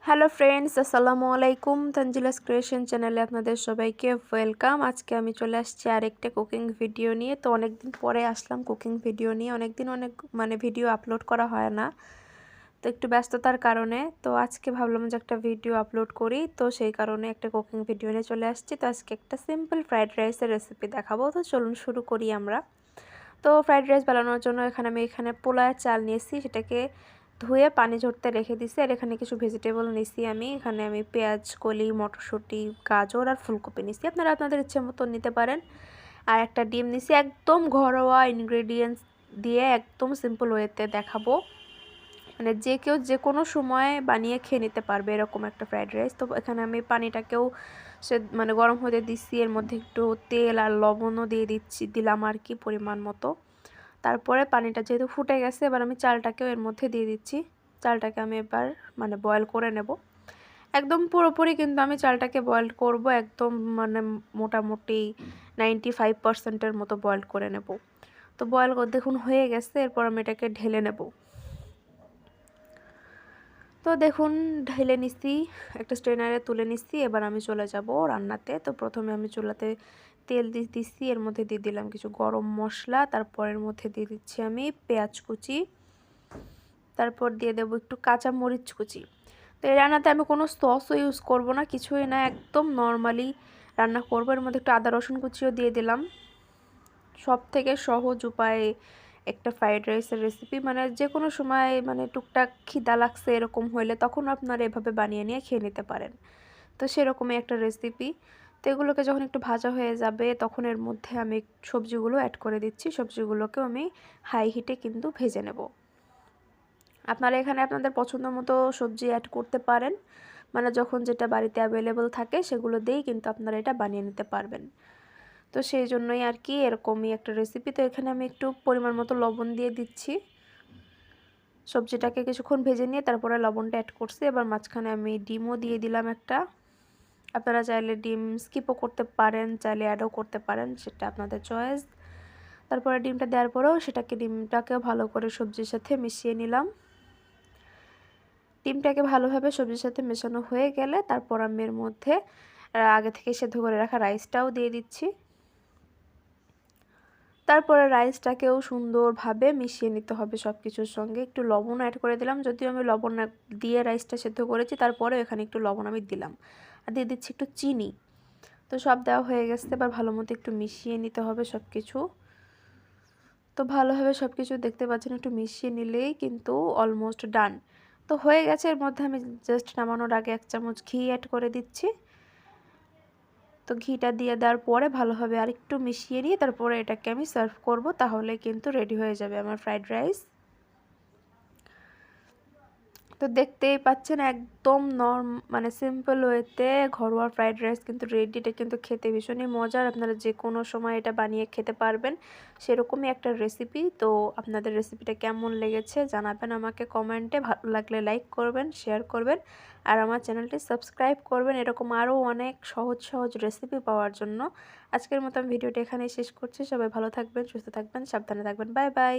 Hello friends, আসসালামু আলাইকুম। তানজিলাস creation চ্যানেলে আপনাদের সবাইকে ওয়েলকাম। আজকে আমি চলে আসছি আরেকটা কুকিং ভিডিও নিয়ে। তো অনেকদিন পরে আসলাম কুকিং ভিডিও নিয়ে। অনেক ভিডিও আপলোড করা হয় না, তো একটু ব্যস্ততার কারণে। তো আজকে ভাবলাম যে একটা ভিডিও আপলোড করি, তো সেই কারণে একটা কুকিং ভিডিও নিয়ে চলে আসছি। তো আজকে একটা সিম্পল ফ্রাইড রাইসের রেসিপি দেখাবো। তো চলুন শুরু করি আমরা। তো ফ্রাইড রাইস বানানোর জন্য এখানে পোলার চাল নিয়েছি, সেটাকে ধুয়ে পানি ঝরতে রেখে দিছি। আর এখানে কিছু ভেজিটেবল নিছি আমি পেঁয়াজ কলি, মটরশুঁটি, গাজর আর ফুলকপি নিছি। আপনারা আপনাদের ইচ্ছে মতো নিতে পারেন। আর একটা ডিম নিছি, একদম ঘরোয়া ইনগ্রেডিয়েন্টস দিয়ে একদম সিম্পল ওয়েতে দেখাবো। মানে যে কেউ যে কোনো সময় বানিয়ে খেয়ে নিতে পারবে এরকম একটা ফ্রাইড রাইস। তো এখানে আমি পানিটাকেও গরম হতে দিচ্ছি। এর মধ্যে একটু তেল আর লবণও দিলাম আর কি পরিমাণ মতো। তারপরে পানিটা যেহেতু ফুটে গেছে, এবার আমি চালটাকেও এর মধ্যে দিয়ে দিচ্ছি। চালটাকে আমি এবার বয়েল করে নেব। একদম পুরোপুরি কিন্তু আমি চালটাকে বয়েল করব, একদম মোটামুটি 95%-এর মতো বয়েল করে নেব। তো বয়েল দেখুন হয়ে গেছে। এরপর আমি এটাকে ঢেলে নেব। তো দেখুন ঢেলে নিচ্ছি, একটা স্ট্রেনারে তুলে নিচ্ছি। এবার আমি চলে যাব রান্নাতে। তো প্রথমে আমি চুলাতে তেল দিচ্ছি, এর মধ্যে দিয়ে দিলাম কিছু গরম মশলা, তারপরের মধ্যে দিয়ে দিচ্ছি আমি পেঁয়াজ কুচি, তারপর দিয়ে দেবো একটু কাঁচা মরিচ কুচি। তো এই রান্নাতে আমি কোনো সসও ইউজ করব না, কিছুই না, একদম নর্মালি রান্না করব। এর মধ্যে একটু আদা রসুন কুচিও দিয়ে দিলাম। সব থেকে সহজ উপায়ে একটা ফ্রাইড রাইসের রেসিপি, যে কোনো সময় টুকটাক খিদা লাগছে এরকম হলে তখন আপনারা এভাবে বানিয়ে নিয়ে খেয়ে নিতে পারেন। তো সেরকমই একটা রেসিপি। তো এগুলোকে যখন একটু ভাজা হয়ে যাবে তখন এর মধ্যে আমি সবজিগুলো অ্যাড করে দিচ্ছি। সবজিগুলোকেও আমি হাই হিটে কিন্তু ভেজে নেব। আপনারা এখানে আপনাদের পছন্দ মতো সবজি অ্যাড করতে পারেন, যখন যেটা বাড়িতে অ্যাভেলেবল থাকে সেগুলো দিয়েই কিন্তু আপনারা এটা বানিয়ে নিতে পারবেন। তো সেই জন্যই আর কি এরকমই একটা রেসিপি। তো এখানে আমি একটু পরিমাণ মতো লবণ দিয়ে দিচ্ছি। সবজিটাকে কিছুক্ষণ ভেজে নিয়ে তারপরে লবণটা অ্যাড করছি। এবার মাঝখানে আমি ডিমও দিয়ে দিলাম একটা। আপনারা চাইলে ডিম স্কিপও করতে পারেন, চাইলে অ্যাডও করতে পারেন, সেটা আপনাদের চয়েস। তারপরে ডিমটা দেওয়ার পরেও ডিমটাকেও ভালো করে সবজির সাথে মিশিয়ে নিলাম। ডিমটাকে ভালোভাবে সবজির সাথে মেশানো হয়ে গেলে তারপর আমি এর মধ্যে আগে থেকে সেদ্ধ করে রাখা রাইসটাও দিয়ে দিচ্ছি। তারপরে রাইসটাকেও সুন্দরভাবে মিশিয়ে নিতে হবে সব কিছুর সঙ্গে। একটু লবণ অ্যাড করে দিলাম, যদিও আমি লবণ দিয়ে রাইসটা সেদ্ধ করেছি, তারপরেও এখানে একটু লবণ আমি দিলাম। আর দিয়ে দিচ্ছি একটু চিনি। তো সব দেওয়া হয়ে গেছে, এবার ভালো মতো একটু মিশিয়ে নিতে হবে সব কিছু। তো ভালোভাবে সব কিছু দেখতে পাচ্ছেন, একটু মিশিয়ে নিলেই কিন্তু অলমোস্ট ডান। তো হয়ে গেছে। এর মধ্যে আমি জাস্ট নামানোর আগে 1 চামচ ঘি অ্যাড করে দিচ্ছি। তো ঘিটা দিয়ে দেওয়ার পরে ভালোভাবে আরেকটু মিশিয়ে নিয়ে তারপরে এটাকে আমি সার্ভ করব, তাহলে কিন্তু রেডি হয়ে যাবে আমার ফ্রাইড রাইস। তো দেখতেই পাচ্ছেন একদম সিম্পল ওয়েতে ঘরোয়া ফ্রাইড রাইস কিন্তু রেডি। এটা কিন্তু খেতে ভীষণই মজার, আপনারা যে কোনো সময় এটা বানিয়ে খেতে পারবেন, সেরকমই একটা রেসিপি। তো আপনাদের রেসিপিটা কেমন লেগেছে জানাবেন আমাকে কমেন্টে। ভালো লাগলে লাইক করবেন, শেয়ার করবেন, আর আমার চ্যানেলটি সাবস্ক্রাইব করবেন এরকম আরও অনেক সহজ সহজ রেসিপি পাওয়ার জন্য। আজকের মতো আমি ভিডিওটা এখানেই শেষ করছি। সবাই ভালো থাকবেন, সুস্থ থাকবেন, সাবধানে থাকবেন। Bye bye.